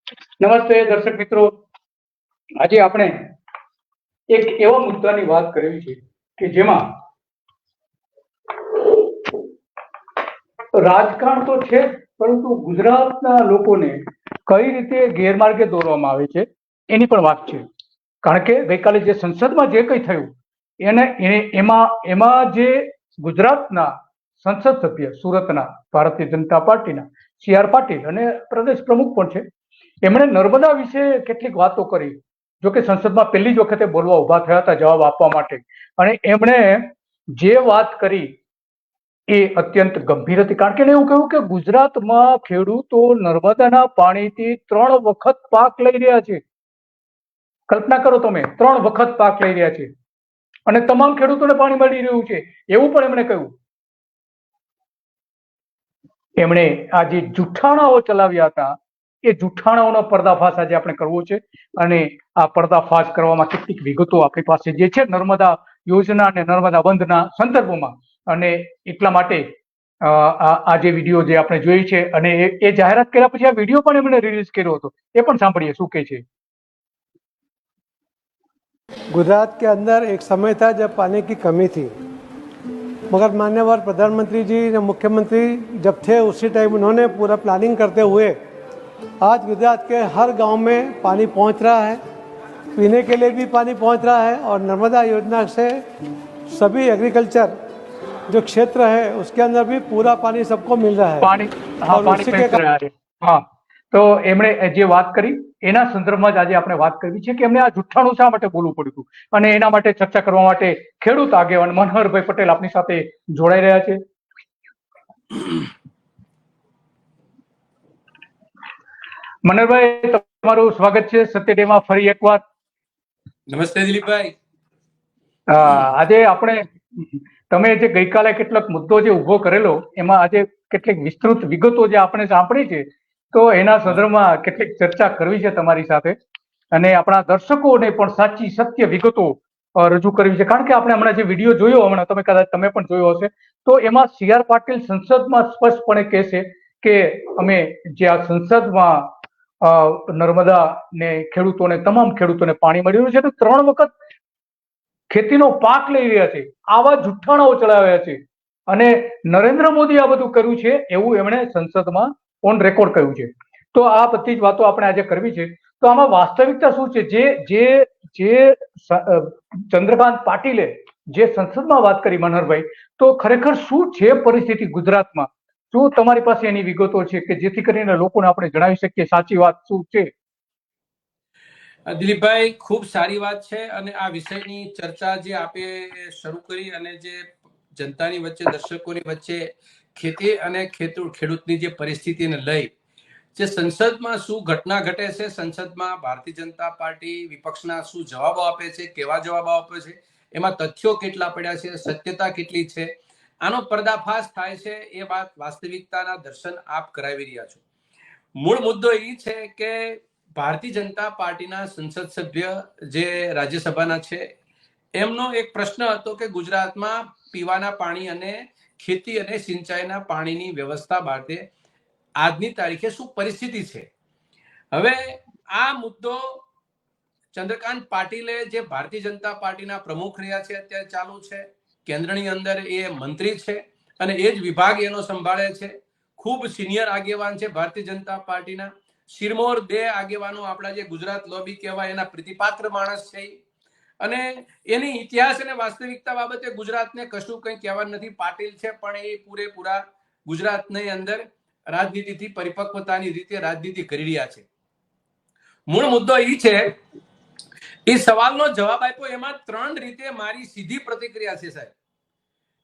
નમસ્તે દર્શક મિત્રો, આજે આપણે એક એવા મુદ્દાની વાત કરવી છે કે જેમાં રાજકારણ તો છે, પરંતુ ગુજરાતના લોકોને કઈ રીતે ગેરમાર્ગે દોરવામાં આવે છે એની પણ વાત છે. કારણ કે ગઈકાલે જે સંસદમાં જે કંઈ થયું એમાં જે ગુજરાતના સંસદ સભ્ય સુરતના ભારતીય જનતા પાર્ટીના CR પાટીલ અને પ્રદેશ પ્રમુખ પણ છે, એમણે નર્મદા વિશે કેટલીક વાતો કરી. જોકે સંસદમાં પહેલી જ વખતે બોલવા ઉભા થયા હતા જવાબ આપવા માટે, અને એમણે જે વાત કરી એ અત્યંત ગંભીર હતી. કારણ કે એવું કહ્યું કે ગુજરાતમાં ખેડૂતો નર્મદાના પાણીથી 3 વખત પાક લઈ રહ્યા છે. કલ્પના કરો તમે, 3 વખત પાક લઈ રહ્યા છે અને તમામ ખેડૂતોને પાણી મળી રહ્યું છે, એવું પણ એમણે કહ્યું. એમણે આ જે જુઠ્ઠાણાઓ ચલાવ્યા હતા એ જુઠ્ઠાણાઓનો પર્દાફાશ આજે આપણે કરવો છે. અને આ પર્દાફાશ કરવામાં કેટલીક વિગતો આપણી પાસે જે છે નર્મદા યોજના અને નર્મદા બંધના સંદર્ભમાં, અને એટલા માટે આ જે વિડીયો જે આપણે જોઈ છે, અને એ જાહેરાત કર્યા પછી આ વિડીયો પણ એમણે રિલીઝ કર્યો હતો, એ પણ સાંભળીએ શું કહે છે. गुजरात के अंदर एक समय था जब पानी की कमी थी, मगर मान्यवर प्रधानमंत्री जी ने मुख्यमंत्री जब थे उसी टाइम उन्होंने पूरा प्लानिंग करते हुए आज गुजरात के हर गांव में पानी पहुंच रहा है, पीने के लिए भी पानी पहुंच रहा है। और नर्मदा योजना से सभी एग्रीकल्चर जो क्षेत्र है उसके अंदर भी पूरा पानी सबको मिल रहा है। पानी, हाँ, पानी पहुंच रहा है। हाँ, તો એમણે જે વાત કરી એના સંદર્ભમાં જ આજે આપણે વાત કરવી છે કે એમને આ જુઠ્ઠાણું શા માટે બોલવું પડ્યું, અને એના માટે ચર્ચા કરવા માટે ખેડૂત આગેવાન મનહરભાઈ પટેલ આપણી સાથે જોડાઈ રહ્યા છે. મનહરભાઈ, તમારું સ્વાગત છે સત્ય ડેમાં ફરી એકવાર. નમસ્તે દિલીપભાઈ. આજે આપણે તમે જે ગઈકાલે કેટલાક મુદ્દો જે ઉભો કરેલો એમાં આજે કેટલીક વિસ્તૃત વિગતો જે આપણે સાંભળી છે, તો એના સંદર્ભમાં કેટલીક ચર્ચા કરવી છે તમારી સાથે, અને આપણા દર્શકોને પણ સાચી સત્ય વિગતો રજૂ કરવી છે. કારણ કે આપણે હમણાં જે વિડીયો જોયો, હમણાં તમે પણ જોયો હશે, તો એમાં CR પાટીલ સંસદમાં સ્પષ્ટપણે કહે છે કે અમે જે આ સંસદમાં નર્મદા ને ખેડૂતોને, તમામ ખેડૂતોને પાણી મળી રહ્યું છે, તો 3 વખત ખેતીનો પાક લઈ રહ્યા છે, આવા જુઠ્ઠાણાઓ ચલાવ્યા છે. અને નરેન્દ્ર મોદી આ બધું કર્યું છે એવું એમણે સંસદમાં ઓન રેકોર્ડ કહ્યું છે. તો આ બધી જ વાતો આપણે આજે કરવી છે. તો આમાં વાસ્તવિકતા શું છે? જે ચંદ્રકાંત પાટીલે જે સંસદમાં વાત કરી મનહરભાઈ, તો ખરેખર શું છે પરિસ્થિતિ ગુજરાતમાં? શું તમારી પાસે એની વિગતો છે કે જેથી કરીને લોકોને આપણે જણાવી શકીએ સાચી વાત શું છે? દિલીપભાઈ, ખૂબ સારી વાત છે, અને આ વિષયની ચર્ચા જે આપે શરૂ કરી અને જે જનતાની વચ્ચે, દર્શકોની વચ્ચે ખેતી અને ખેડૂતની જે પરિસ્થિતિને લઈ જે સંસદમાં શું ઘટના ઘટે છે, સંસદમાં ભારતીય જનતા પાર્ટી વિપક્ષના શું જવાબો આપે છે, કેવા જવાબો આપે છે, એમાં તથ્યો કેટલા પડ્યા છે, સત્યતા કેટલી છે, આનો પર્દાફાશ થાય છે. એ વાત વાસ્તવિકતાના દર્શન આપ કરાવી રહ્યા છો. મૂળ મુદ્દો એ છે કે ભારતીય જનતા પાર્ટીના સંસદ સભ્ય જે રાજ્યસભાના છે, એમનો એક પ્રશ્ન હતો કે ગુજરાતમાં પીવાના પાણી અને ખેતી અને સિંચાઈના પાણીની વ્યવસ્થા બાબતે આજની તારીખે શું પરિસ્થિતિ છે. હવે આ મુદ્દો ચંદ્રકાંત પાટીલે, જે ભારતીય જનતા પાર્ટીના પ્રમુખ રહ્યા છે, અત્યારે ચાલુ છે, કેન્દ્રની અંદર એ મંત્રી છે અને એ જ વિભાગ એનો સંભાળે છે. ખૂબ સિનિયર આગેવાન છે ભારતીય જનતા પાર્ટીના. શિરમોર 2 આગેવાનો આપણા જે ગુજરાત લોબી કહેવાય એના પ્રીતિપાત્ર માણસ છે, અને એની ઇતિહાસ અને વાસ્તવિકતા બાબતે ગુજરાતને કશું કંઈ કહેવા નથી. પાટીલ છે પણ એ પૂરેપૂરા ગુજરાતની અંદર રાજનીતિથી પરિપક્વતાની રીતે રાજનીતિ કરી રહ્યા છે. મૂળ મુદ્દો એ છે, એ સવાલનો જવાબ આપ્યો એમાં 3 રીતે મારી સીધી પ્રતિક્રિયા છે સાહેબ.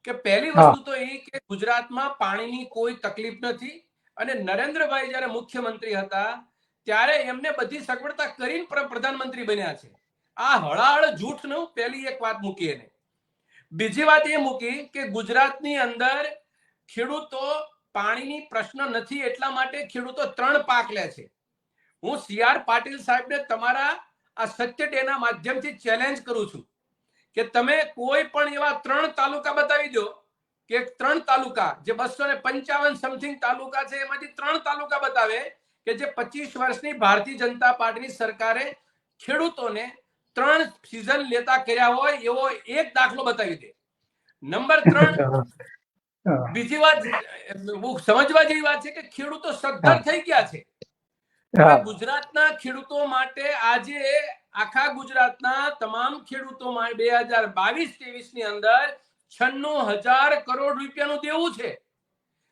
કે પહેલી વસ્તુ તો એ કે ગુજરાતમાં પાણીની કોઈ તકલીફ નથી, અને નરેન્દ્રભાઈ જયારે મુખ્યમંત્રી હતા ત્યારે એમને બધી સગવડતા કરીને પ્રધાનમંત્રી બન્યા છે. આ હળાહળ જૂઠનું પહેલી એક વાત મૂકી એને. બીજી વાત એ મૂકી કે ગુજરાતની અંદર ખેડૂતો પાણીની પ્રશ્ન નથી એટલા માટે ખેડૂતો 3 પાક લે છે. હું CR પાટીલ સાહેબને તમારા આ સત્ય ડેના માધ્યમથી ચેલેન્જ કરું છું કે તમે કોઈ પણ એવા 3 તાલુકા બતાવી દો કે 3 તાલુકા, જે 255 સમથિંગ તાલુકા છે, એમાંથી 3 તાલુકા બતાવે કે જે 25 વર્ષની ભારતીય જનતા પાર્ટીની સરકારે ખેડૂતોને 3 સિઝન લેતા કર્યા હોય એવો એક દાખલો બતાવી દે. નંબર 3, બીજી વાત સમજવા જેવી વાત છે કે ખેડૂતો સદ્ધર થઈ ગયા છે. હવે ગુજરાતના ખેડૂતો માટે આજે આખા ગુજરાતના તમામ ખેડૂતો માટે 2022-23 ની અંદર 96,000 કરોડ રૂપિયાનું દેવું છે.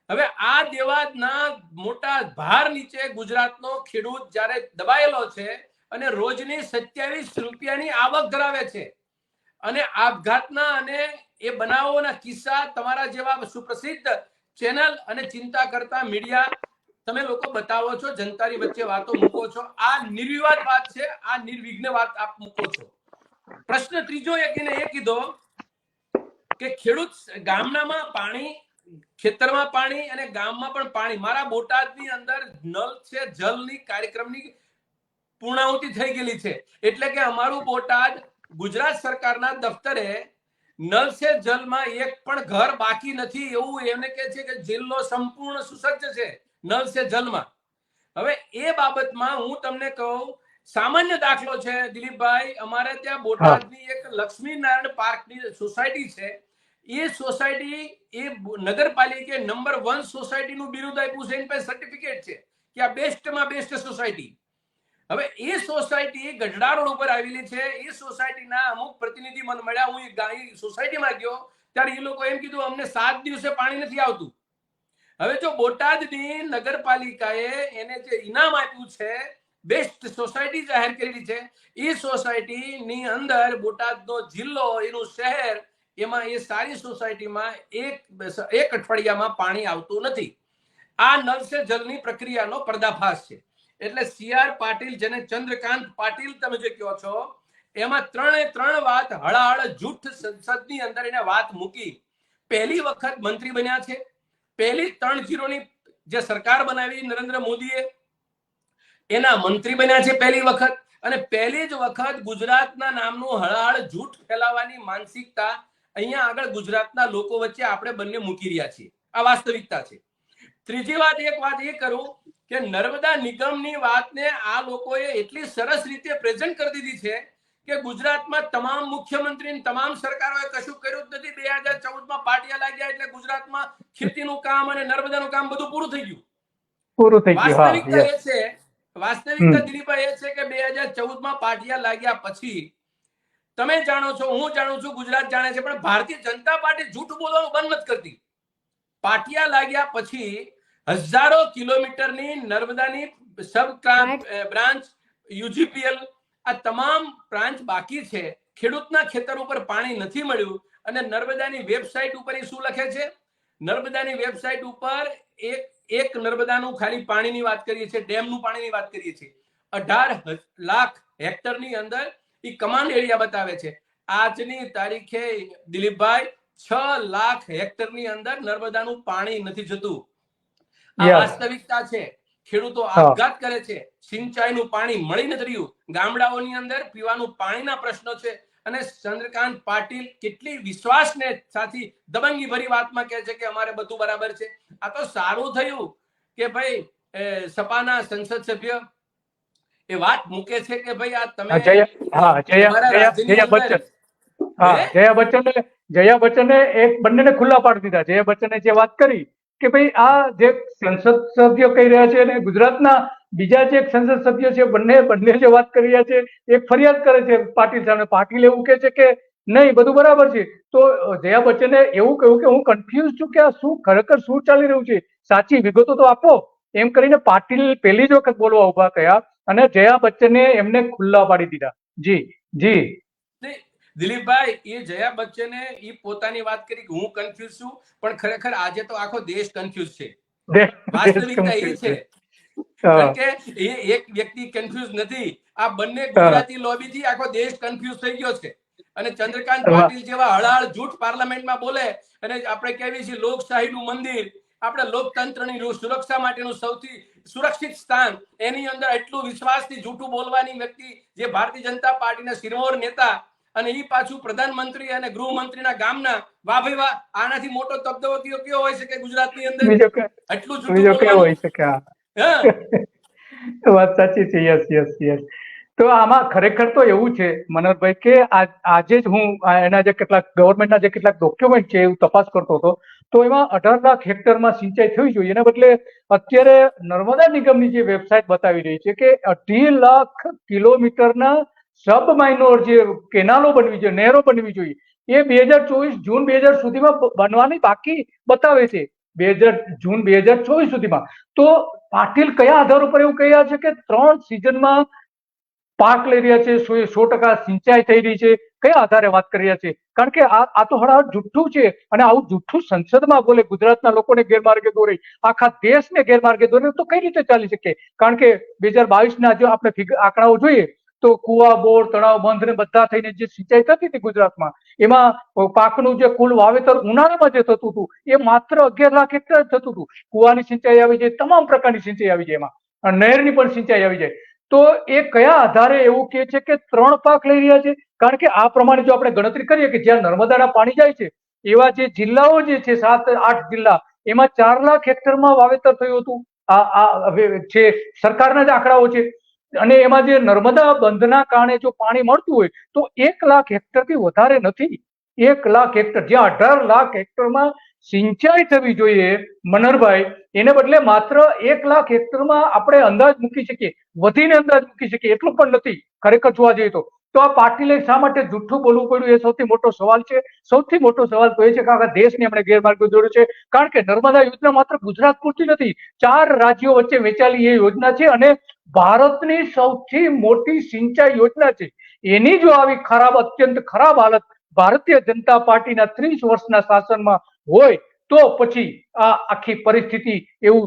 હવે આ દેવાના મોટા ભાર નીચે ગુજરાતનો ખેડૂત જ્યારે દબાયેલો છે અને રોજની 27 રૂપિયાની આવક ધરાવે છે અને આપઘાતના અને એ બનાવોના કિસ્સા તમારા જેવા સુપ્રસિદ્ધ ચેનલ અને ચિંતા કરતા મીડિયા તમે લોકો બતાવો છો, જનતાની વચ્ચે વાતો મૂકો છો. આ નિર્વિવાદ વાત છે, આ નિર્વિઘ્ન વાત આપ મૂકો છો. પ્રશ્ન ત્રીજો એ કીધો કે ખેડૂત ગામનામાં પાણી, ખેતરમાં પાણી અને ગામમાં પણ પાણી. મારા બોટાદની અંદર નલ છે જલની કાર્યક્રમની પૂર્ણાહુતિ થઈ ગયેલી છે. એટલે કે અમારું બોટાદ ગુજરાત સરકારના દફતરે નલ સે જલમાં એક પણ ઘર બાકી નથી એવું એમને કહે છે કે જિલ્લો સંપૂર્ણ સુસજ્જ છે નલ સે જલમાં. હવે એ બાબતમાં હું તમને કહું, સામાન્ય દાખલો છે દિલીપભાઈ, અમારે ત્યાં બોટાદની એક લક્ષ્મીનારાયણ પાર્કની સોસાયટી છે. એ સોસાયટી એ નગરપાલિકે નંબર 1 સોસાયટીનું બિરુદ આપ્યું છે, એની પાસે સર્ટિફિકેટ છે કે આ બેસ્ટમાં બેસ્ટ સોસાયટી. હવે એ સોસાયટી ગઢડા રોડ ઉપર આવેલી છે. એ સોસાયટીના અમુક પ્રતિનિધિ મને મળ્યા, હું એ સોસાયટીમાં ગયો ત્યારે એ લોકો એમ કીધું અમને 7 દિવસે પાણી નથી આવતું. હવે જો બોટાદની નગરપાલિકાએ એને જે ઇનામ આપ્યું છે, બેસ્ટ સોસાયટી જાહેર કરેલી છે, એ સોસાયટીની અંદર બોટાદનો જિલ્લો, એનું શહેર, એમાં એ સારી સોસાયટીમાં એક અઠવાડિયામાં પાણી આવતું નથી. આ નલ સે જલની પ્રક્રિયાનો પર્દાફાશ છે. એટલે CR પાટીલ, જેને ચંદ્રકાંત પાટીલ તમે જે કહો છો, એમાં 3 વાત હળાહળ જૂઠ સંસદની અંદર એને વાત મૂકી. પહેલી વખત મંત્રી બન્યા છે, પહેલી 3-0ની જે સરકાર બનાવી નરેન્દ્ર મોદીએ, એના મંત્રી બન્યા છે પહેલી વખત, અને પહેલી જ વખત ગુજરાતના નામનું હળાહળ જૂઠ ફેલાવવાની માનસિકતા અહીંયા આગળ ગુજરાતના લોકો વચ્ચે આપણે બંને મૂકી રહ્યા છીએ. આ વાસ્તવિકતા છે. ત્રીજી વાત એ કરું કે નર્મદા નિગમની વાતને આ લોકોએ એટલી સરસ રીતે પ્રેઝન્ટ કરી દીધી છે કે ગુજરાતમાં તમામ મુખ્યમંત્રી તમામ સરકારોએ કશું કર્યું જ નથી. 2014માં પાટિયા લાગ્યા એટલે ગુજરાતમાં ખેતીનું કામ અને નર્મદાનું કામ બધું પૂરું થઈ ગયું. વાસ્તવિકતા દિલીપભાઈ એ છે કે 2014માં પાટિયા લાગ્યા પછી તમે જાણો છો, હું જાણું છું, ગુજરાત જાણે છે, પણ ભારતીય જનતા પાર્ટી જૂઠું બોલવાનું બંધ નથી કરતી. પાટિયા લાગ્યા પછી હજારો કિલોમીટરની નર્મદાની સબ બ્રાન્ચ, UGPL, આ તમામ બ્રાન્ચ બાકી છે. ખેડૂતના ખેતર ઉપર પાણી નથી મળ્યું અને નર્મદાની વેબસાઇટ ઉપર શું લખે છે? નર્મદાની વેબસાઇટ ઉપર એક નર્મદાનું ખાલી પાણીની વાત કરીએ છીએ, ડેમનું પાણીની વાત કરીએ છીએ, 18 લાખ હેક્ટરની અંદર એ કમાન્ડ એરિયા બતાવે છે. આજની તારીખે દિલીપભાઈ 6 લાખ હેક્ટરની અંદર નર્મદાનું પાણી નથી જતું. આ વાસ્તવિકતા છે. ખેડૂતો આપઘાત કરે છે, સિંચાઈનું પાણી મળી નથી રહ્યું, ગામડાઓની અંદર પીવાનું પાણીના પ્રશ્નો છે. અને ચંદ્રકાંત પાટીલ કેટલી વિશ્વાસને સાથે દબંગી ભરી વાતમાં કહે છે કે અમારે બધું બરાબર છે. આ તો સારું થયું કે ભાઈ સપાના સંસદ સભ્ય એ વાત મૂકે છે કે ભાઈ આ તમે જયા બચ્ચને એક બંનેને ખુલ્લા પાડી દીધા. જયા બચ્ચને જે વાત કરી કે ભાઈ આ જે સંસદ સભ્ય કહી રહ્યા છે અને ગુજરાતના બીજા જે સંસદ સભ્ય છે બંને જે વાત કરી રહ્યા છે, એક ફરિયાદ કરે છે પાટીલ સામે. પાટીલ એવું કહે છે કે નહીં બધું બરાબર છે. તો જયા બચ્ચને એવું કહ્યું કે હું કન્ફ્યુઝ છું કે આ શું ખરેખર શું ચાલી રહ્યું છે, સાચી વિગતો તો આપો, એમ કરીને પાટીલ પહેલી જ વખત બોલવા ઉભા થયા અને જયા બચ્ચને એમને ખુલ્લા પાડી દીધા. જી દિલીપભાઈ, એ જયા બચ્ચને એ પોતાની વાત કરી કે હું કન્ફ્યુઝ છું, પણ ખરેખર આજે તો આખો દેશ કન્ફ્યુઝ છે. વાસ્તવિકતા એ છે કારણ કે એ એક વ્યક્તિ કન્ફ્યુઝ નથી, આ બંને ગુજરાતી લોબીથી આખો દેશ કન્ફ્યુઝ થઈ ગયો છે. અને ચંદ્રકાંત પાટીલ જેવા હળાહળ જૂઠ પાર્લામેન્ટમાં બોલે અને આપણે કહેવી છીએ લોકશાહીનું મંદિર, આપણે લોકતંત્રની સુરક્ષા માટેનું સૌથી સુરક્ષિત સ્થાન, એની અંદર એટલું વિશ્વાસથી જૂઠું બોલવાની વ્યક્તિ જે ભારતીય જનતા પાર્ટીના શિરમોર નેતા અને એ પાછું પ્રધાનમંત્રી અને ગૃહમંત્રીના ગામના, વાહ ભાઈ વાહ, આનાથી મોટો તબદો કયો હોય શકે ગુજરાતની અંદર? એટલું જૂઠું બોલવાનું. વાત સાચી છે. Yes yes yes. તો આમાં ખરેખર તો એવું છે મનોહરભાઈ કે આજે જ હું એના જે કેટલાક ગવર્મેન્ટના જે કેટલાક ડોક્યુમેન્ટ છે એવું તપાસ કરતો હતો, તો એમાં 18 લાખ હેક્ટરમાં સિંચાઈ થવી જોઈએ, એના બદલે અત્યારે નર્મદા નિગમની જે વેબસાઇટ બતાવી રહી છે કે 18 લાખ કિલોમીટરના સબ માઇનોર જે કેનાલો બનવી જોઈએ, નહેરો બનવી જોઈએ, એ 2024 જૂન 2000 સુધીમાં બનવાની બાકી બતાવે છે. જૂન 2024 સુધીમાં. તો પાટીલ કયા આધાર ઉપર એવું કહ્યા છે કે 3 સિઝનમાં પાક લઈ રહ્યા છે, 100% સિંચાઈ થઈ રહી છે? કયા આધારે વાત કરી રહ્યા છે? કારણ કે આ તો હળાહળ જુઠ્ઠું છે, અને આવું જુઠ્ઠું સંસદમાં બોલે, ગુજરાતના લોકોને ગેરમાર્ગે દોરે, આખા દેશને ગેરમાર્ગે દોરે, તો કઈ રીતે ચાલી શકે? કારણ કે 2022ના જો આપણે આંકડાઓ જોઈએ તો કુવા, બોર, તળાવ, બંધ ને બધા થઈને જે સિંચાઈ થતી હતી ગુજરાતમાં, એમાં પાકનું જે કુલ વાવેતર ઉનાળામાં જે થતું હતું એ માત્ર 11 લાખ હેક્ટર થતું હતું. કુવાની સિંચાઈ આવી જાય, તમામ પ્રકારની સિંચાઈ આવી જાય, એમાં નહેરની પણ સિંચાઈ આવી જાય. તો એ કયા આધારે એવું કહે છે કે 3 પાક લઈ રહ્યા છે? કારણ કે આ પ્રમાણે જો આપણે ગણતરી કરીએ કે જ્યાં નર્મદાના પાણી જાય છે એવા જે જિલ્લાઓ જે છે 7-8 જિલ્લા, એમાં 4 લાખ હેક્ટરમાં વાવેતર થયું હતું. આ છે સરકારના જ આંકડાઓ છે. અને એમાં જે નર્મદા બંધના કારણે જો પાણી મળતું હોય તો 1 લાખ હેક્ટરથી વધારે નથી. 1 લાખ હેક્ટર, જ્યાં 18 લાખ હેક્ટરમાં સિંચાઈ થવી જોઈએ મનહરભાઈ, એને બદલે માત્ર 1 લાખ હેક્ટરમાં આપણે અંદાજ મૂકી શકીએ, વધીને અંદાજ મૂકી શકીએ એટલું પણ નથી ખરેખર જોવા જઈએ તો. તો આ પાટીલે શા માટે જુઠ્ઠું બોલવું પડ્યું, એ સૌથી મોટો સવાલ છે. સૌથી મોટો સવાલ તો એ છે કે આખા દેશને એમણે ગેરમાર્ગે દોર્યો છે. કારણ કે નર્મદા યોજના માત્ર ગુજરાત પૂરતી નથી, 4 રાજ્યો વચ્ચે વેચાયેલી એ યોજના છે, અને ભારતની સૌથી મોટી સિંચાઈ યોજના છે. એની જો આવી ખરાબ, અત્યંત ખરાબ હાલત ભારતીય જનતા પાર્ટીના 30 વર્ષના શાસનમાં હોય તો પછી આ આખી પરિસ્થિતિ એવું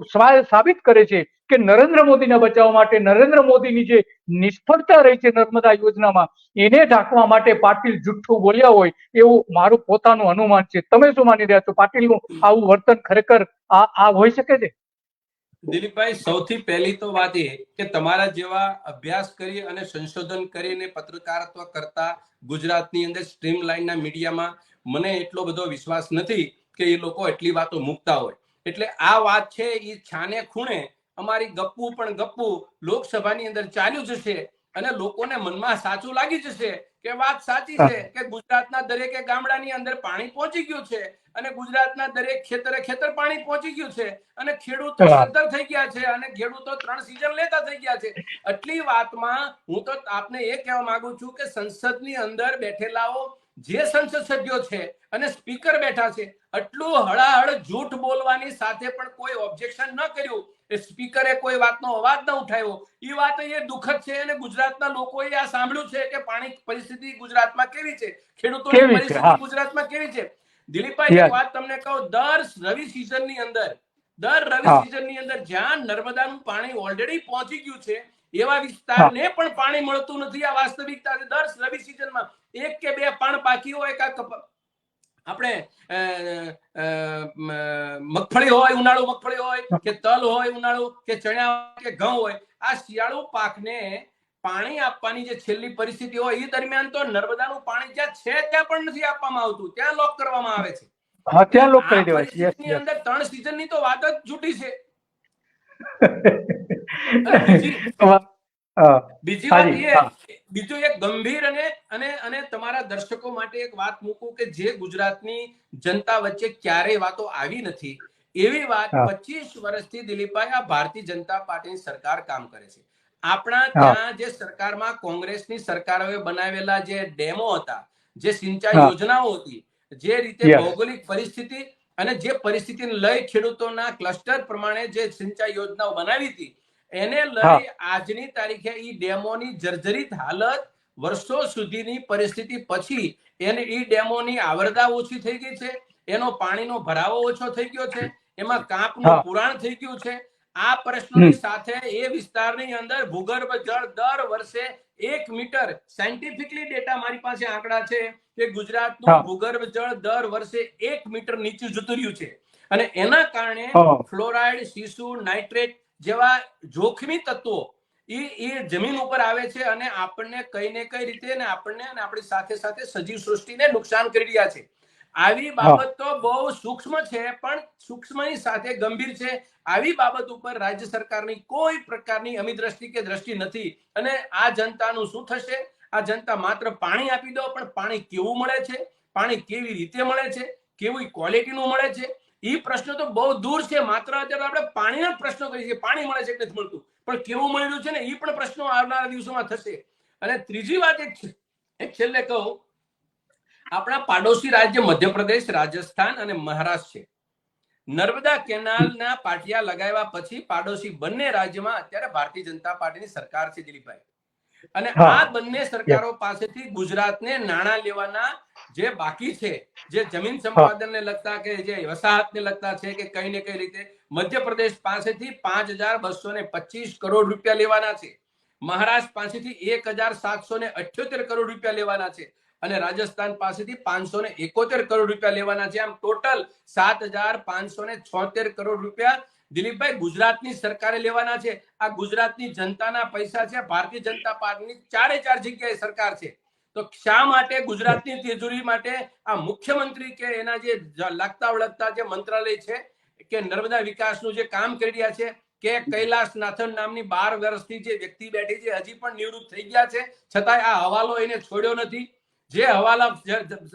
સાબિત કરે છે કે નરેન્દ્ર મોદીને બચાવવા માટે, નરેન્દ્ર મોદીની જે નિષ્ફળતા રહી છે નર્મદા યોજનામાં, એને ઢાંકવા માટે પાટીલ જુઠ્ઠું બોલ્યા હોય એવું મારું પોતાનું અનુમાન છે. તમે શું માની રહ્યા છો? પાટીલનું આવું વર્તન ખરેખર આ હોઈ શકે છે? દિલીપભાઈ, સૌથી પહેલી તો વાત એ કે તમારા જેવા અભ્યાસ કરી અને સંશોધન કરીને પત્રકારત્વ કરતા ગુજરાતની અંદર સ્ટ્રીમલાઇનના મીડિયામાં મને એટલો બધો વિશ્વાસ નથી કે એ લોકો એટલી વાતો મૂકતા હોય. એટલે આ વાત છે એ છાને ખૂણે અમારી ગપ્પુ પણ ગપ્પુ લોકસભાની અંદર ચાલ્યું જશે, અને લોકોને મનમાં સાચું લાગી જશે કે વાત સાચી છે કે ગુજરાતના દરેકે ગામડાની અંદર પાણી પહોંચી ગયું છે, અને ગુજરાતના દરેક ખેતરે પાણી પહોંચી ગયું છે, અને ખેડૂતો સદ્ધર થઈ ગયા છે, અને ખેડૂતો 3 સિઝન લેતા થઈ ગયા છે. આટલી વાતમાં હું તો આપને એ કહેવા માંગુ છું કે સંસદની અંદર બેઠેલાઓ જે સંસદ સભ્યો છે અને સ્પીકર બેઠા છે, આટલું હળાહળ જૂઠ બોલવાની સાથે પણ કોઈ ઓબ્જેક્શન ન કર્યું, એ સ્પીકરે કોઈ વાતનો અવાજ ન ઉઠાવ્યો, એ વાત એ દુઃખદ છે. અને ગુજરાતના લોકોએ આ સાંભળ્યું છે કે પાણી પરિસ્થિતિ ગુજરાતમાં કેવી છે, ખેડૂતોની પરિસ્થિતિ ગુજરાતમાં કેવી છે. દિલીપભાઈ, એક વાત તમને કહું, દર રવિ સિઝનની અંદર જ્યાં નર્મદાનું પાણી ઓલરેડી પહોંચી ગયું છે એવા વિસ્તારને પણ પાણી મળતું નથી. આ વાસ્તવિકતા છે. દર રવિ સિઝનમાં 1 કે 2 પાણ બાકી હોય, આપણે મગફળી હોય, ઉનાળુ મગફળી હોય, કે તલ હોય ઉનાળુ, કે ચણા કે ઘઉં હોય, આ શિયાળુ પાકને પાણી આપવાની જે છેલ્લી પરિસ્થિતિ હોય એ દરમિયાન તો નર્મદાનું પાણી જ્યાં છે ત્યાં પણ નથી આપવામાં આવતું, ત્યાં લોક કરવામાં આવે છે. એટલે આ પરિસ્થિતિની અંદર 3 સિઝનની તો વાત જ જૂઠી છે. બીજી વાત બીજું એક ગંભીર અને તમારા દર્શકો માટે એક વાત મૂકું કે જે ગુજરાતની જનતા વચ્ચે ક્યારેય વાતો આવી નથી એવી વાત. 25 વર્ષથી દિલીપભાઈ આ ભારતીય જનતા પાર્ટીની સરકાર કામ કરે છે. આપણા ત્યાં જે સરકારમાં કોંગ્રેસની સરકારોએ બનાવેલા જે ડેમો હતા, જે સિંચાઈ યોજનાઓ હતી, જે રીતે ભૌગોલિક પરિસ્થિતિ અને જે પરિસ્થિતિને લઈ ખેડૂતોના ક્લસ્ટર પ્રમાણે જે સિંચાઈ યોજનાઓ બનાવી હતી, એને લઈ આજની તારીખે ઈ ડેમોની જર્જરિત હાલત, વર્ષો સુધીની પરિસ્થિતિ પછી ઈ ડેમોની આવરદા ઓછી થઈ ગઈ છે, એનો પાણીનો ભરાવો ઓછો થઈ ગયો છે, એમાં કાંપનું પુરાણ થઈ ગયું છે. આ પ્રશ્નોની સાથે એ વિસ્તારની અંદર ભૂગર્ભ જળ દર વર્ષે 1 મીટર, સાયન્ટિફિકલી ડેટા મારી પાસે આંકડા છે કે ગુજરાતનું ભૂગર્ભ જળ દર વર્ષે 1 મીટર નીચું જતું રહ્યું છે. અને એના કારણે ફ્લોરાઇડ, સીસુ, નાઇટ્રેટ જેવા જોખમી તત્વો એ જમીન ઉપર આવે છે, અને આપણને કઈ ને કઈ રીતે આપણને અને આપણી સાથે સાથે સજીવ સૃષ્ટિને નુકસાન કરી રહ્યા છે. આવી બાબત તો બહુ સૂક્ષ્મ છે, પણ સૂક્ષ્મની સાથે ગંભીર છે. આવી બાબત ઉપર રાજ્ય સરકારની કોઈ પ્રકારની અમી દ્રષ્ટિ કે દ્રષ્ટિ નથી. અને આ જનતાનું શું થશે? આ જનતા માત્ર પાણી આપી દો, પણ પાણી કેવું મળે છે, પાણી કેવી રીતે મળે છે, કેવી ક્વોલિટીનું મળે છે, એ પ્રશ્ન તો બહુ દૂર છે. માત્ર અત્યારે આપણે પાણીના પ્રશ્નો કરીએ છીએ, પાણી મળે છે કે નથી મળતું, પણ કેવું મળેલું છે ને એ પણ પ્રશ્નો આવનારા દિવસોમાં થશે. અને ત્રીજી વાત એક છેલ્લે કહું, આપણા પાડોશી રાજ્ય મધ્યપ્રદેશ, રાજસ્થાન અને મહારાષ્ટ્ર છે. નર્મદા કેનાલના પાટિયા લગાવ્યા પછી પાડોશી બંને રાજ્યમાં અત્યારે ભારતીય જનતા પાર્ટીની સરકાર છે, દિલીપભાઈ. અને આ બંને સરકારો પાસેથી ગુજરાતને નાણાં લેવાના જે બાકી છે, જે જમીન સંપાદનને લગતા કે જે વસાહતને લગતા છે કે કઈ ને કઈ રીતે, મધ્યપ્રદેશ પાસેથી 5,225 કરોડ રૂપિયા લેવાના છે, મહારાષ્ટ્ર પાસેથી 1,778 કરોડ રૂપિયા લેવાના છે, અને રાજસ્થાન પાસેથી 571 કરોડ રૂપિયા લેવાના છે. આમ ટોટલ 7,576 કરોડ રૂપિયા દિલીપભાઈ ગુજરાતની સરકારે લેવાના છે. આ ગુજરાતની જનતાના પૈસા છે. ભારતીય જનતા પાર્ટીની 4 જગ્યાએ સરકાર છે. તો શા માટે ગુજરાતની તિજોરી માટે આ મુખ્યમંત્રી કે એના જે લાગતા વળગતા જે મંત્રાલય છે કે નર્મદા વિકાસનું જે કામ કરી રહ્યા છે, કે કૈલાસનાથન નામની 12 વર્ષથી જે વ્યક્તિ બેઠી છે, હજી પણ નિવૃત્ત થઈ ગયા છે, છતાંય આ હવાલો એને છોડ્યો નથી. જે હવાલા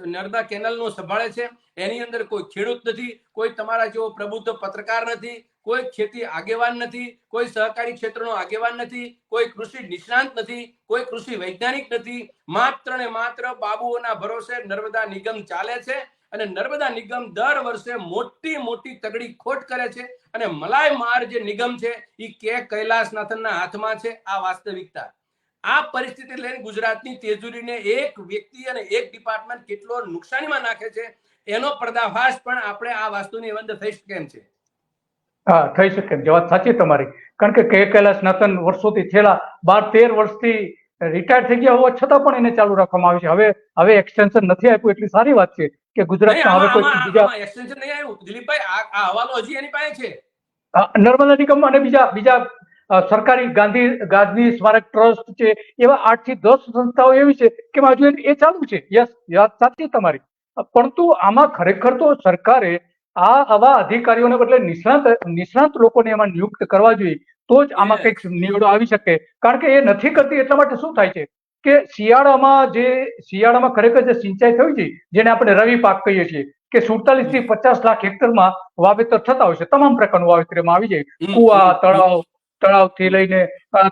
નર્મદા કેનાલનો સંભાળે છે એની અંદર કોઈ ખેડૂત નથી, કોઈ તમારા જેવો પ્રબુદ્ધ પત્રકાર નથી, કોઈ ખેતી આગેવાન નથી, કોઈ સહકારી ક્ષેત્રનો આગેવાન નથી, કોઈ કૃષિ નિષ્ણાંત નથી, કોઈ કૃષિ વૈજ્ઞાનિક નથી. માત્ર ને માત્ર બાબુઓના ભરોસે નર્મદા નિગમ ચાલે છે. અને નર્મદા નિગમ દર વર્ષે મોટી મોટી તગડી ખોટ કરે છે. અને મલાઈ માર જે નિગમ છે એ કે કૈલાસનાથનના હાથમાં છે. આ વાસ્તવિકતા. આ પરિસ્થિતિ લઈને ગુજરાતની તેજુરીને એક વ્યક્તિ અને એક ડિપાર્ટમેન્ટ કેટલો નુકસાનીમાં નાખે છે, એનો પર્દાફાશ પણ આપણે આ વાસ્તુની અંદર થઈ શકે એમ છે. હા, થઈ શકે એમ છે. વાત સાચી તમારી. કારણ કે કૈલાસનાથન વર્ષોથી છેલ્લા 12-13 વર્ષથી રિટાયર થઈ ગયા હોવા છતાં પણ એને ચાલુ રાખવામાં આવે છે. હવે એક્સટેન્શન નથી આપ્યું, એટલી સારી વાત છે કે ગુજરાતમાં હવે કોઈ બીજા એક્સટેન્શન નહીં આવ્યું દિલીપભાઈ. આ હવાલો હજી એની પાસે છે, નર્મદા નિગમ અને બીજા સરકારી ગાંધી સ્મારક ટ્રસ્ટ છે, એવા 8 થી 10 સંસ્થાઓ એવી છે કે હજુ એ ચાલુ છે. યસ, વાત સાચી તમારી. પરંતુ આમાં ખરેખર તો સરકારે આવા અધિકારીઓને બદલે નિષ્ણાંત લોકોને એમાં નિયુક્ત કરવા જોઈએ, તો જ આમાં કંઈક નિવડો આવી શકે. કારણ કે એ નથી કરતી. એટલા માટે શું થાય છે કે શિયાળામાં ખરેખર જે સિંચાઈ થવી છે, જેને આપણે રવિ પાક કહીએ છીએ, કે 47 થી 50 લાખ હેક્ટરમાં વાવેતર થતા હોય છે. તમામ પ્રકારનું વાવેતર એમાં આવી જાય. કુવા, તળાવથી લઈને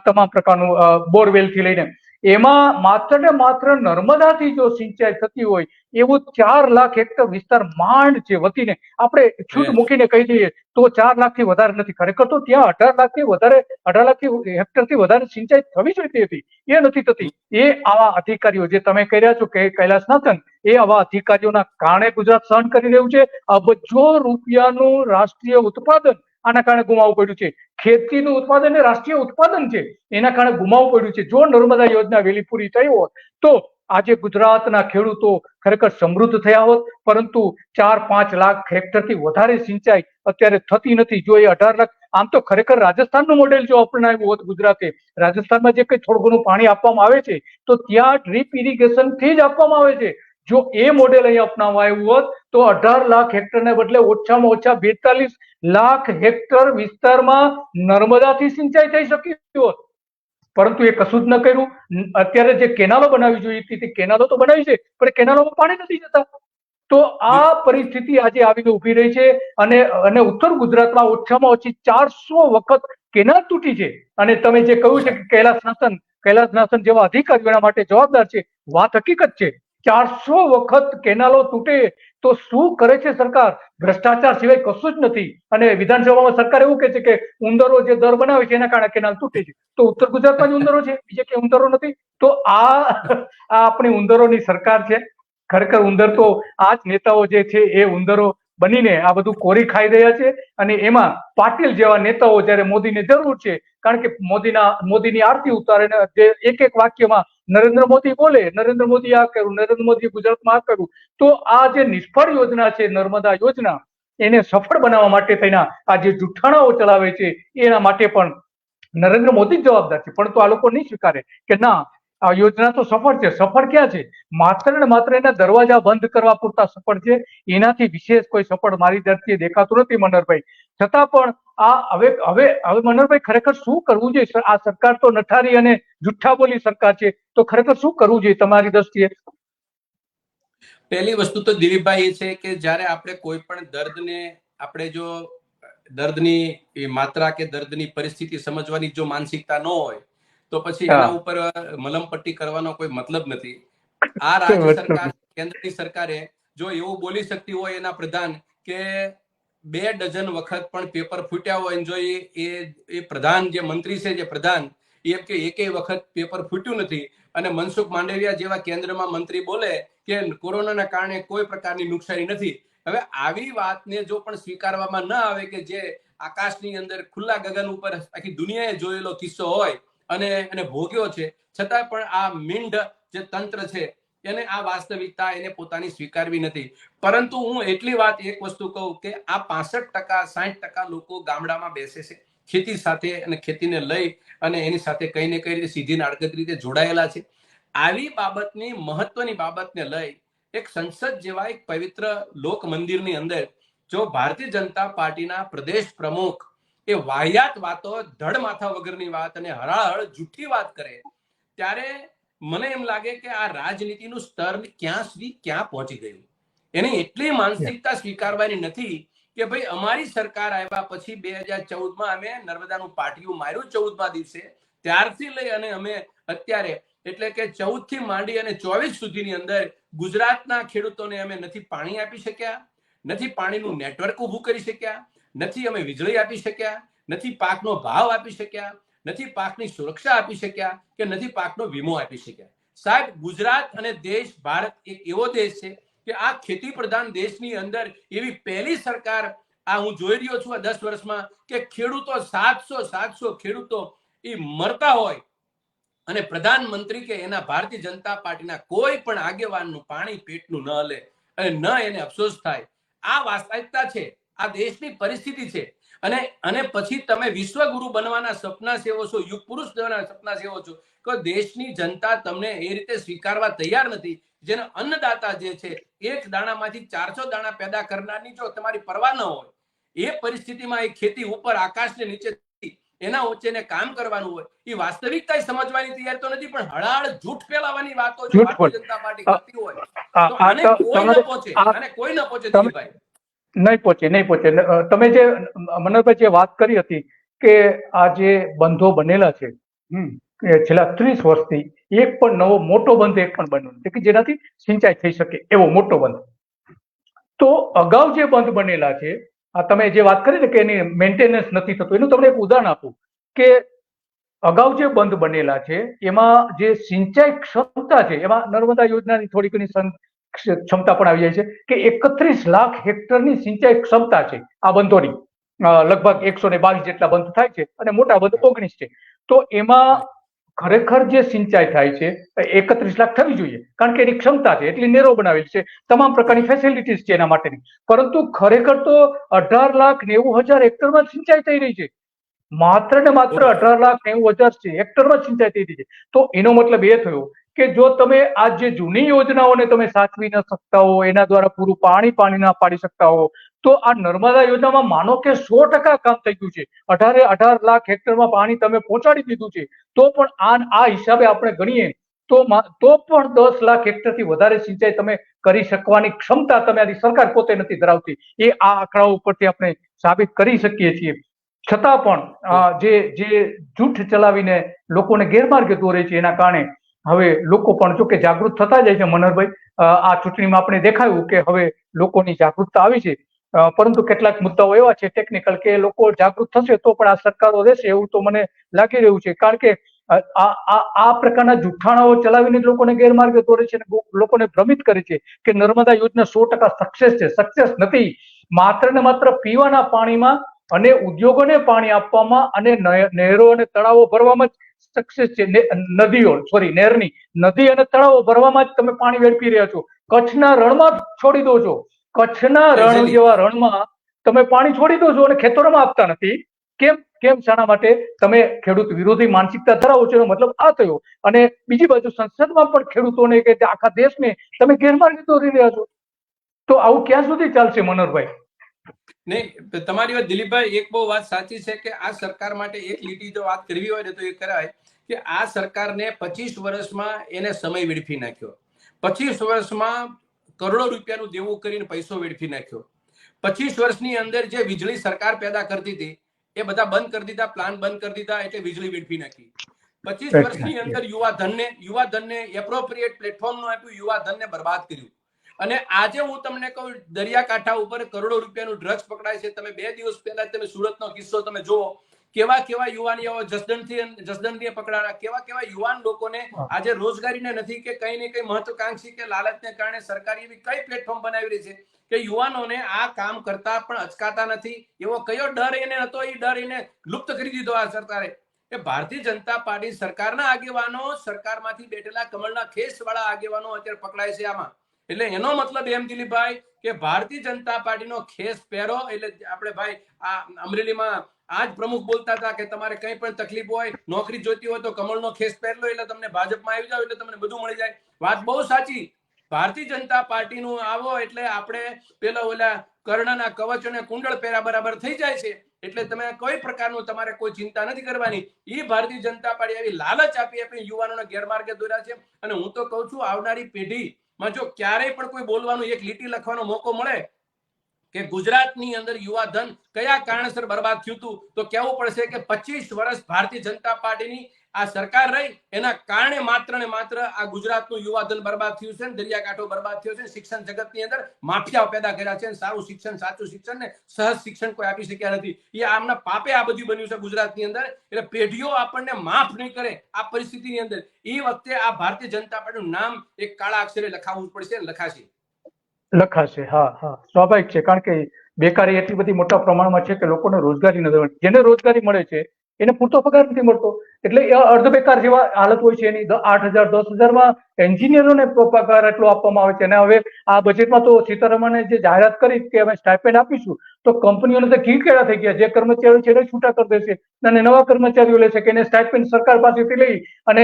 તમામ પ્રકારનું બોરવેલ થી લઈને, એમાં માત્ર ને માત્ર નર્મદાથી જો સિંચાઈ થતી હોય એવું 4 લાખ હેક્ટર વિસ્તાર માંડ છે વતીને આપણે છૂટ મૂકીને કહી દઈએ તો 4 લાખથી વધારે નથી. ખરેખર તો ત્યાં 18 લાખ હેક્ટરથી વધારે સિંચાઈ થવી જોઈતી હતી, એ નથી થતી. એ આવા અધિકારીઓ જે તમે કહી રહ્યા છો કે કૈલાસનાથન, એ આવા અધિકારીઓના કારણે ગુજરાત સહન કરી રહ્યું છે. અબજો રૂપિયાનું રાષ્ટ્રીય ઉત્પાદન આના કારણે ગુમાવવું પડ્યું છે. ખેતીનું ઉત્પાદન એ રાષ્ટ્રીય ઉત્પાદન છે, એના કારણે ગુમાવવું પડ્યું છે. જો નર્મદા યોજના વહેલી પૂરી થઈ હોત તો આજે ગુજરાતના ખેડૂતો ખરેખર સમૃદ્ધ થયા હોત. પરંતુ 4-5 લાખ હેક્ટરથી વધારે સિંચાઈ અત્યારે થતી નથી. જો એ 18 લાખ, આમ તો ખરેખર રાજસ્થાનનું મોડેલ જો અપનાવ્યું હોત ગુજરાતે, રાજસ્થાનમાં જે કંઈ થોડું ઘણું પાણી આપવામાં આવે છે તો ત્યાં ડ્રીપ ઇરિગેશન થી જ આપવામાં આવે છે. જો એ મોડેલ અહીં અપનાવાયું હોત તો 18 લાખ હેક્ટરને બદલે ઓછામાં ઓછા 42 લાખ હેક્ટર વિસ્તારમાં નર્મદાથી સિંચાઈ થઈ શકી હોત. પરંતુ એ કશું જ ન કર્યું. અત્યારે જે કેનાલો બનાવવી જોઈએ તે કેનાલો તો બનાવી છે, પણ કેનાલોમાં પાણી નથી જતા. તો આ પરિસ્થિતિ આજે આવીને ઉભી રહી છે. અને ઉત્તર ગુજરાતમાં ઓછામાં ઓછી 400 વખત કેનાલ તૂટી છે. અને તમે જે કહ્યું છે કે કૈલાસનાથન જેવા અધિકારીઓના માટે જવાબદાર છે, વાત હકીકત છે. 400 વખત કેનાલો તૂટે તો શું કરે છે સરકાર? ભ્રષ્ટાચાર સિવાય કશું જ નથી. અને વિધાનસભામાં સરકાર એવું કહે છે કે ઉંદરો જે દર બનાવે છે એના કારણે કેનાલ તૂટે છે. તો ઉત્તર ગુજરાતમાં જ ઉંદરો છે, બીજે કે ઉંદરો નથી. તો આ આપણી ઉંદરોની સરકાર છે. ખરેખર ઉંદર તો આ જ નેતાઓ જે છે એ ઉંદરો બનીને આ બધું કોરી ખાઈ રહ્યા છે. અને એમાં પાટીલ જેવા નેતાઓ જયારે મોદીને જરૂર છે, કારણ કે મોદીની આરતી ઉતારે જે એક વાક્યમાં નરેન્દ્ર મોદી બોલે, નરેન્દ્ર મોદી આ કર્યું, નરેન્દ્ર મોદી ગુજરાતમાં આ કર્યું, તો આ જે નિષ્ફળ યોજના છે નર્મદા યોજના, એને સફળ બનાવવા માટે થઈને આ જે જુઠ્ઠાણાઓ ચલાવે છે એના માટે પણ નરેન્દ્ર મોદી જ જવાબદાર છે. પણ તો આ લોકો નહીં સ્વીકારે કે ના, આ યોજના તો સફળ છે. સફળ ક્યાં છે? માત્ર ને માત્ર એના દરવાજા બંધ કરવા પૂરતા સફળ છે. એનાથી વિશેષ કોઈ સફળ મારી દ્રષ્ટિએ દેખાતું નથી મનોહરભાઈ. છતાં પણ આ હવે મનોહરભાઈ ખરેખર શું કરવું જોઈએ? આ સરકાર તો નઠારી અને જુઠ્ઠા બોલી સરકાર છે, તો ખરેખર શું કરવું જોઈએ તમારી દ્રષ્ટિએ? પહેલી વસ્તુ તો દિલીપભાઈ એ છે કે જ્યારે આપણે કોઈ પણ દર્દને આપણે જો દર્દની માત્રા કે દર્દની પરિસ્થિતિ સમજવાની જો માનસિકતા ન હોય તો પછી એના ઉપર મલમપટ્ટી કરવાનો કોઈ મતલબ નથી. આ રાજ્ય સરકાર, કેન્દ્રની સરકારે જો એવું બોલી શકતી હોય એના પ્રધાન કે 2 ડઝન વખત પણ પેપર ફૂટ્યા હોય, જો એ પ્રધાન જે મંત્રી છે, જે પ્રધાન એમ કે એકેય વખત પેપર ફૂટ્યું નથી, અને મનસુખ માંડવિયા જેવા કેન્દ્રમાં મંત્રી બોલે કે કોરોનાના કારણે કોઈ પ્રકારની નુકસાની નથી. હવે આવી વાતને જો પણ સ્વીકારવામાં ન આવે કે જે આકાશની અંદર ખુલ્લા ગગન ઉપર આખી દુનિયાએ જોયેલો કિસ્સો હોય અને એને ભોગ્યો છે, છતાં પણ આ મીંઢ જે તંત્ર છે એને આ વાસ્તવિકતા એને પોતાની સ્વીકારવી નથી. પરંતુ હું એટલી વાત એક વસ્તુ કહું કે આ 65% 60% લોકો ગામડામાં બેસે છે, ખેતી સાથે અને ખેતીને લઈ અને એની સાથે કઈ ને કઈ રીતે સીધી નાડગત રીતે જોડાયેલા છે. આવી બાબતની મહત્વની બાબતને લઈ એક સંસદ જેવા એક પવિત્ર લોક મંદિરની અંદર જો ભારતીય જનતા પાર્ટીના પ્રદેશ પ્રમુખ એ વાહિયાત વાતો, ધડ માથા વગરની વાત અને હળાહળ જૂઠી વાત કરે, ત્યારે મને એમ લાગે કે આ રાજનીતિનું સ્તર ક્યાં સુધી ક્યાં પહોંચી ગયું. એની એટલી માનસિકતા સ્વીકારવાની નથી કે ભાઈ અમારી સરકાર આવ્યા પછી 2014માં અમે નર્મદાનું પાટિયું માર્યું 14મા દિવસે, ત્યારથી લઈ અને અમે અત્યારે એટલે કે 14 થી માંડી અને 24 સુધીની અંદર ગુજરાતના ખેડૂતોને અમે નથી પાણી આપી શક્યા, નથી પાણીનું નેટવર્ક ઊભું કરી શક્યા, નથી અમે વીજળી આપી શક્યા, નથી પાકનો ભાવ આપી શક્યા, નથી પાકની સુરક્ષા આપી શક્યા કે નથી પાકનો વીમો આપી શક્યા. સાહેબ, ગુજરાત અને દેશ ભારત એક એવો દેશ છે કે આ ખેતી પ્રધાન દેશની અંદર એવી પહેલી સરકાર આ હું જોઈ રહ્યો છું આ 10 વર્ષમાં કે ખેડૂતો 700 ખેડૂતો એ મરતા હોય અને પ્રધાનમંત્રી કે એના ભારતીય જનતા પાર્ટીના કોઈ પણ આગેવાનનું પાણી પેટનું ન લે અને ન એને અફસોસ થાય. આ વાસ્તવિકતા છે, આ દેશની પરિસ્થિતિ છે. અને પછી તમે વિશ્વગુરુ બનવાના સપના સેવો છો, યુગ પુરુષ બનવાના સપના સેવો છો, કે દેશની જનતા તમને એ રીતે સ્વીકારવા તૈયાર નથી. જેનો અન્નદાતા જે છે, એક દાણામાંથી 400 દાણા પેદા કરનારની જો તમારી પરવા ન હોય, એ પરિસ્થિતિમાં એ ખેતી ઉપર આકાશને નીચે એના વચ્ચે કામ કરવાનું હોય, એ વાસ્તવિકતા સમજવાની તૈયાર તો નથી, પણ હળાહળ જૂઠ ફેલાવાની વાતો જો ભારતીય જનતા પાર્ટી કરતી હોય તો આને કોઈ ન પહોંચે, આને કોઈ ન પહોંચે. દિલીપભાઈ, નહીં પહોંચે. તમે જે મનોહરભાઈ જે વાત કરી હતી કે આ જે બંધો બનેલા છે, છેલ્લા 30 વર્ષથી એક પણ નવો મોટો બંધ એક પણ બન્યો નથી કે જેનાથી સિંચાઈ થઈ શકે એવો મોટો બંધ. તો અગાઉ જે બંધ બનેલા છે, આ તમે જે વાત કરી ને કે એની મેન્ટેનન્સ નથી થતું, એનું તમને એક ઉદાહરણ આપું કે અગાઉ જે બંધ બનેલા છે એમાં જે સિંચાઈ ક્ષમતા છે, એમાં નર્મદા યોજનાની થોડી ઘણી ક્ષમતા પણ આવી જાય છે કે 31 લાખ હેક્ટરની સિંચાઈ ક્ષમતા છે આ બંધોની. લગભગ 122 જેટલા બંધ થાય છે અને મોટા બંધ 19 છે. તો એમાં ખરેખર જે સિંચાઈ થાય છે 31 લાખ થવી જોઈએ, કારણ કે એની ક્ષમતા છે, એટલી નેરો બનાવેલી છે, તમામ પ્રકારની ફેસિલિટીઝ છે એના માટેની. પરંતુ ખરેખર તો 18,90,000 હેક્ટરમાં સિંચાઈ થઈ રહી છે. માત્ર ને માત્ર 18,90,000 હેક્ટરમાં સિંચાઈ થઈ રહી છે. તો એનો મતલબ એ થયો કે જો તમે આ જે જૂની યોજનાઓને તમે સાચવી ન શકતા હો, એના દ્વારા પૂરું પાણી ના પાડી શકતા હો, તો આ નર્મદા યોજનામાં માનો કે 100% કામ થઈ ગયું છે. 18 લાખ હેક્ટરમાં પાણી તમે પહોંચાડી દીધું છે. તો પણ આ હિસાબે આપણે ગણીએ તો પણ 10 લાખ હેક્ટરથી વધારે સિંચાઈ તમે કરી શકવાની ક્ષમતા તમારી સરકાર પોતે નથી ધરાવતી. એ આ આંકડાઓ ઉપરથી આપણે સાબિત કરી શકીએ છીએ. છતાં પણ જે જૂઠ ચલાવીને લોકોને ગેરમાર્ગે દોરે છે, એના કારણે હવે લોકો પણ જો કે જાગૃત થતા જાય છે. મનોહરભાઈ, આ ચૂંટણીમાં આપણે દેખાયું કે હવે લોકોની જાગૃતતા આવી છે, પરંતુ કેટલાક મુદ્દાઓ એવા છે ટેકનિકલ કે લોકો જાગૃત થશે તો પણ આ સરકારો રહેશે એવું તો મને લાગી રહ્યું છે. કારણ કે આ પ્રકારના જુઠ્ઠાણાઓ ચલાવીને લોકોને ગેરમાર્ગે દોરે છે અને લોકોને ભ્રમિત કરે છે કે નર્મદા યોજના 100% સક્સેસ છે. સક્સેસ નથી. માત્ર ને માત્ર પીવાના પાણીમાં અને ઉદ્યોગોને પાણી આપવામાં અને નહેરો અને તળાવો ભરવામાં જ સક્સેસ છે. નહેરની નદી અને તળાવો ભરવામાં જ તમે પાણી વેડફી રહ્યા છો. કચ્છના રણમાં છોડી દો છો. કચ્છના રણ જેવા રણમાં તમે પાણી છોડી દો છો અને ખેતરોમાં આપતા નથી. કેમ કેમ શાના માટે તમે ખેડૂત વિરોધી માનસિકતા ધરાવો છો? એનો મતલબ આ થયો. અને બીજી બાજુ સંસદમાં પણ ખેડૂતોને કે આખા દેશને તમે ગેરમાર્ગે દોરી રહ્યા છો. તો આવું ક્યાં સુધી ચાલશે મનોહરભાઈ? નહીં, તમારી વાત દિલીપભાઈ, એક બહુ વાત સાચી છે કે આ સરકાર માટે એક લીટી જો વાત કરવી હોય ને તો એ કરાય કે આ સરકારને 25 વર્ષમાં એને સમય વેડફી નાખ્યો. 25 વર્ષમાં કરોડો રૂપિયાનું દેવું કરીને પૈસો વેડફી નાખ્યો. 25 વર્ષની અંદર જે વીજળી સરકાર પેદા કરતી હતી એ બધા બંધ કરી દીધા, પ્લાન્ટ બંધ કરી દીધા, એટલે વીજળી વેડફી નાખી. 25 વર્ષની અંદર યુવા ધનને એપ્રોપ્રિએટ પ્લેટફોર્મ નું આપ્યું, યુવા ધનને બરબાદ કર્યું. અને આજે હું તમને કહું, દરિયાકાંઠા ઉપર કરોડો રૂપિયાનું ડ્રગ્સ પકડાય છે. તમે 2 દિવસ પહેલા તમે સુરતનો કિસ્સો તમે જુઓ, કેવા કેવા યુવાનીઓ જસદણથી પકડાયા, કેવા કેવા યુવાન લોકોને આજે રોજગારીને નથી કે કઈ ને કઈ મહત્વાકાંક્ષી કે લાલચને કારણે સરકારી એવી કઈ પ્લેટફોર્મ બનાવી રહી છે કે યુવાનોને આ કામ કરતા પણ અચકાતા નથી. એવો કયો ડર એને હતો, એ ડર એને લુપ્ત કરી દીધો આ સરકારે. એ ભારતીય જનતા પાર્ટી સરકારના આગેવાનો, સરકારમાંથી બેઠેલા કમળના ખેસ વાળા આગેવાનો અત્યારે પકડાય છે આમાં. એટલે એનો મતલબ એમ દિલીપભાઈ કે ભારતીય જનતા પાર્ટીનો ખેસ પહેરો. એટલે આપણે ભાઈ આ અમરેલીમાં આજ પ્રમુખ બોલતા હતા કે તમારે કઈ પણ તકલીફ હોય, નોકરી જોઈતી હોય તો કમળનો ખેસ પહેરલો એટલે તમને ભાજપમાં આવી જાવ એટલે તમને બધું મળી જાય. વાત બહુ સાચી. ભારતીય જનતા પાર્ટીનું આવો એટલે આપણે પેલા ઓલા કર્ણના કવચ અને કુંડળ પહેરા બરાબર થઈ જાય છે. એટલે તમે કોઈ પ્રકારનું તમારે કોઈ ચિંતા નથી કરવાની. એ ભારતીય જનતા પાર્ટી આવી લાલચ આપી યુવાનોને ગેરમાર્ગે દોર્યા છે. અને હું તો કહું છું, આવનારી પેઢી માં જો ક્યારેય પણ કોઈ બોલવાનું, એક લીટી લખવાનો મોકો મળે કે ગુજરાતની અંદર યુવાધન કયા કારણસર બરબાદ થયું હતું, તો કહેવું પડશે કે 25 વર્ષ ભારતીય જનતા પાર્ટીની આ સરકાર રહી, એના કારણે માત્ર ને માત્ર આ ગુજરાતનું યુવાધન બરબાદ થયું છે, દરિયાકાંઠો બરબાદ થયો છે. શિક્ષણ જગતની અંદર માફિયાઓ પેદા કર્યા છે. સારું શિક્ષણ, સાચું શિક્ષણ ને સહજ શિક્ષણ કોઈ આપી શક્યા નથી. એ આમના પાપે આ બધું બન્યું છે ગુજરાતની અંદર. એટલે પેઢીઓ આપણને માફ નહીં કરે આ પરિસ્થિતિની અંદર. એ વખતે આ ભારતીય જનતા પાર્ટીનું નામ એક કાળા અક્ષરે લખાવવું પડશે, લખાશે. હા, સ્વાભાવિક છે. કારણ કે બેકારી એટલી બધી મોટા પ્રમાણમાં છે કે લોકોને રોજગારી નથી મળતી. જેને રોજગારી મળે છે એને પૂરતો પગાર નથી મળતો, એટલે એ અર્ધ બેકાર જેવા હાલત હોય છે એની. 8,000 10,000 એન્જિનિયરોને પગાર એટલો આપવામાં આવે છે. અને હવે આ બજેટમાં તો સીતારમણે જે જાહેરાત કરી કે અમે સ્ટાઇપેન્ડ આપીશું, તો કંપનીઓને તો ઘી કેળા થઈ ગયા. જે કર્મચારીઓ છે એને છૂટા કરી દેશે અને નવા કર્મચારીઓ લેશે કે એને સ્ટાઇપેન્ડ સરકાર પાસેથી લઈ અને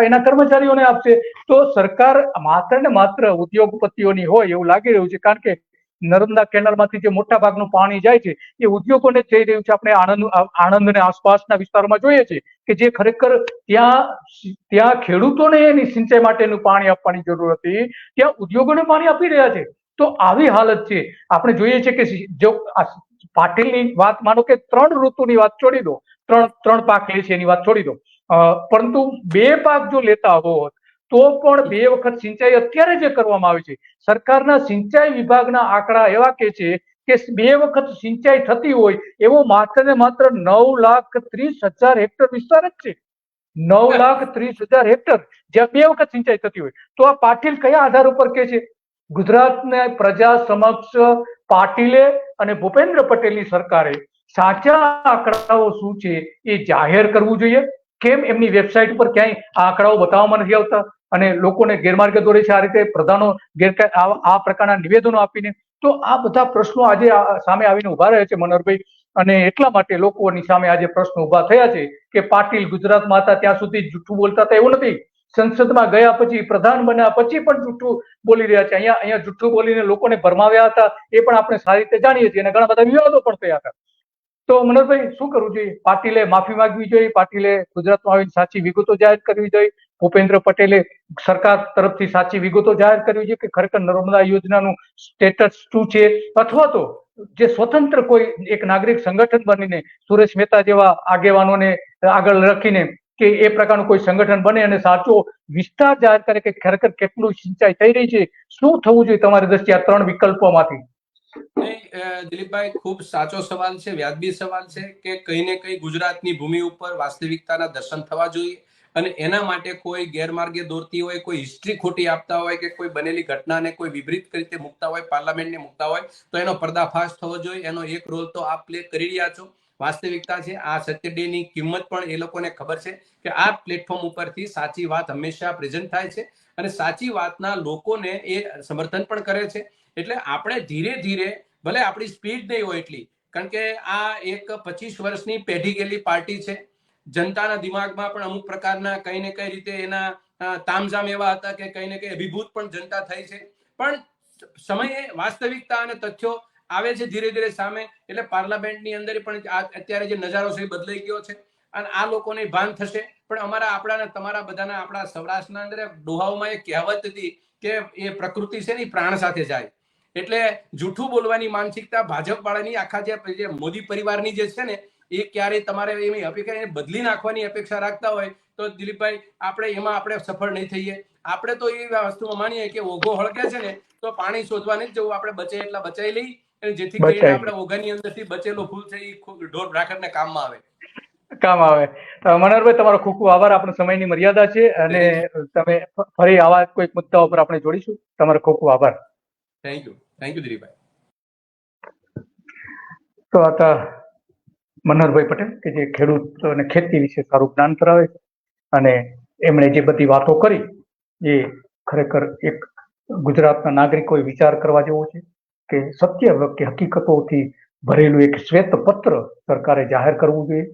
એના કર્મચારીઓને આપશે. તો સરકાર માત્ર ને માત્ર ઉદ્યોગપતિઓની હોય એવું લાગી રહ્યું છે. કારણ કે નર્મદા કેનાલમાંથી જે મોટા ભાગનું પાણી જાય છે એ ઉદ્યોગોને જઈ રહ્યું છે. આપણે આણંદ અને આસપાસના વિસ્તારમાં જોઈએ છે કે જે ખરેખર ત્યાં ખેડૂતોને એની સિંચાઈ માટેનું પાણી આપવાની જરૂર હતી, ત્યાં ઉદ્યોગોને પાણી આપી રહ્યા છે. તો આવી હાલત છે. આપણે જોઈએ છે કે જો પાટીલની વાત માનો કે 3 ઋતુની વાત છોડી દો, ત્રણ પાક લે છે એની વાત છોડી દો, પરંતુ 2 પાક જો લેતા હોત તો પણ 2 વખત સિંચાઈ અત્યારે જે કરવામાં આવે છે, સરકારના સિંચાઈ વિભાગના આંકડા એવા કે છે કે 2 વખત સિંચાઈ થતી હોય એવો માત્ર ને માત્ર 9,30,000 હેક્ટર વિસ્તાર જ છે. 9,30,000 હેક્ટર જ્યાં 2 વખત સિંચાઈ થતી હોય. તો આ પાટીલ કયા આધાર ઉપર કે છે? ગુજરાતના પ્રજા સમક્ષ પાટીલે અને ભૂપેન્દ્ર પટેલની સરકારે સાચા આંકડાઓ શું છે એ જાહેર કરવું જોઈએ. કેમ એમની વેબસાઇટ પર ક્યાંય આ આંકડાઓ બતાવવામાં નથી આવતા અને લોકોને ગેરમાર્ગે દોરે છે આ રીતે પ્રધાનો આ પ્રકારના નિવેદનો આપીને? તો આ બધા પ્રશ્નો આજે સામે આવીને ઉભા રહે છે મનોહરભાઈ. અને એટલા માટે લોકોની સામે આજે પ્રશ્નો ઉભા થયા છે કે પાટીલ ગુજરાતમાં હતા ત્યાં સુધી જૂઠું બોલતા હતા એવું નથી. સંસદમાં ગયા પછી, પ્રધાન બન્યા પછી પણ જૂઠું બોલી રહ્યા છે. અહીંયા જૂઠું બોલીને લોકોને ભરમાવ્યા હતા એ પણ આપણે સારી રીતે જાણીએ છીએ. અને ઘણા બધા વિવાદો પણ થયા હતા. તો મનોહરભાઈ શું કરવું જોઈએ? પાટીલે માફી માંગવી જોઈએ, પાટીલે ગુજરાતમાં આવીને સાચી વિગતો જાહેર કરવી જોઈએ, ભૂપેન્દ્ર પટેલે સરકાર તરફથી સાચી વિગતો જાહેર કરવી જોઈએ કે ખરેખર નર્મદા યોજનાનું સ્ટેટસ શું છે, અથવા તો જે સ્વતંત્ર કોઈ એક નાગરિક સંગઠન બનીને સુરેશ મહેતા જેવા આગેવાનોને આગળ રાખીને કે એ પ્રકારનું કોઈ સંગઠન બને અને સાચો વિસ્તાર જાહેર કરે કે ખરેખર કેટલું સિંચાઈ થઈ રહી છે, શું થવું જોઈએ તમારી દ્રષ્ટિએ આ 3 વિકલ્પોમાંથી? દિલીપભાઈ, ખૂબ સાચો સવાલ છે, વ્યાજબી સવાલ છે કે કઈ ને કઈ ગુજરાતની ભૂમિ ઉપર વાસ્તવિકતાના દર્શન થવા જોઈએ. અને એના માટે કોઈ ગેરમાર્ગે દોરતી હોય, કોઈ હિસ્ટ્રી ખોટી આપતા હોય કે કોઈ બનેલી ઘટનાને કોઈ વિપરીત રીતે મૂકતા હોય, પાર્લામેન્ટને મૂકતા હોય, તો એનો પર્દાફાશ થવો જોઈએ. એનો એક રોલ તો આપ પ્લે કરી રહ્યા છો. વાસ્તવિકતા છે, આ સત્યડેની કિંમત પણ એ લોકોને ખબર છે કે આ પ્લેટફોર્મ ઉપરથી સાચી વાત હંમેશા પ્રેઝન્ટ થાય છે અને સાચી વાતના લોકોને એ સમર્થન પણ કરે છે. એટલે આપણે ધીરે ધીરે, ભલે આપણી સ્પીડ નહીં હોય એટલી, કારણ કે આ એક 25 વર્ષની પેઢી ગયેલી પાર્ટી છે. જનતાના દિમાગમાં પણ અમુક પ્રકારના કઈ ને કઈ રીતે એના તામઝામ એવા હતા કે કઈ ને કઈ અભિભૂત પણ જનતા થઈ છે. પણ સમયે વાસ્તવિકતા અને તથ્યો આવે છે ધીરે ધીરે સામે, એટલે પાર્લામેન્ટની અંદર પણ અત્યારે જે નજારો છે એ બદલાઈ ગયો છે અને આ લોકોને ભાન થશે. પણ અમારા આપણા તમારા બધાના આપણા સૌરાષ્ટ્રના અંદર ડોહાઓમાં એક કહેવત હતી કે એ પ્રકૃતિ છે ને પ્રાણ સાથે જાય. એટલે જૂઠું બોલવાની માનસિકતા ભાજપ વાળાની આખા જે મોદી પરિવારની જે છે ને એ ક્યારેય તમારે એની અપેક્ષા બદલી નાખવાની અપેક્ષા રાખતા હોય તો દિલીપભાઈ આપણે સફળ નહીં થઈએ. આપણે તો એ વસ્તુમાં માનીએ કે ઓઘો હળગે છે ને તો પાણી શોધવા નહીં જવું, આપણે બચે એટલા બચાવી લઈ, જેથી કરીને આપણે ઓઘાની અંદરથી બચેલો ફૂલ છે એ ઢોર ઢાંખરને કામમાં આવે. મનોહરભાઈ, તમારો ખૂબ ખૂબ આભાર. આપણો સમયની મર્યાદા છે અને તમે ફરી આવા કોઈક મુદ્દાઓ પર આપણે જોડીશું. તમારો ખૂબ ખૂબ આભાર. થેન્ક યુ દિલીપભાઈ. તો હતા મનોહરભાઈ પટેલ કે જે ખેડૂત અને ખેતી વિશે સારું જ્ઞાન ધરાવે છે અને એમણે જે બધી વાતો કરી એ ખરેખર એક ગુજરાતના નાગરિકોએ વિચાર કરવા જેવો છે કે સત્ય કે હકીકતોથી ભરેલું એક શ્વેત પત્ર સરકારે જાહેર કરવું જોઈએ.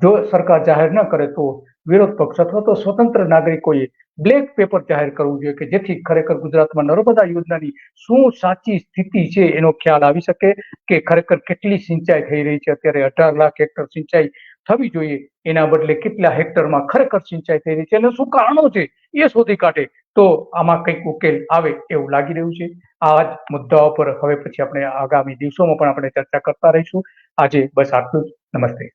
જો સરકાર જાહેર ન કરે તો વિરોધ પક્ષ અથવા તો સ્વતંત્ર નાગરિકોએ બ્લેક પેપર જાહેર કરવું જોઈએ કે જેથી ખરેખર ગુજરાતમાં નર્મદા યોજનાની શું સાચી સ્થિતિ છે એનો ખ્યાલ આવી શકે કે ખરેખર કેટલી સિંચાઈ થઈ રહી છે. અત્યારે 18 લાખ હેક્ટર સિંચાઈ થવી જોઈએ, એના બદલે કેટલા હેક્ટરમાં ખરેખર સિંચાઈ થઈ રહી છે અને શું કારણો છે એ શોધી કાઢે તો આમાં કંઈક ઉકેલ આવે એવું લાગી રહ્યું છે. આ જ મુદ્દાઓ પર હવે પછી આપણે આગામી દિવસોમાં પણ આપણે ચર્ચા કરતા રહીશું. આજે બસ આટલું જ. નમસ્તે.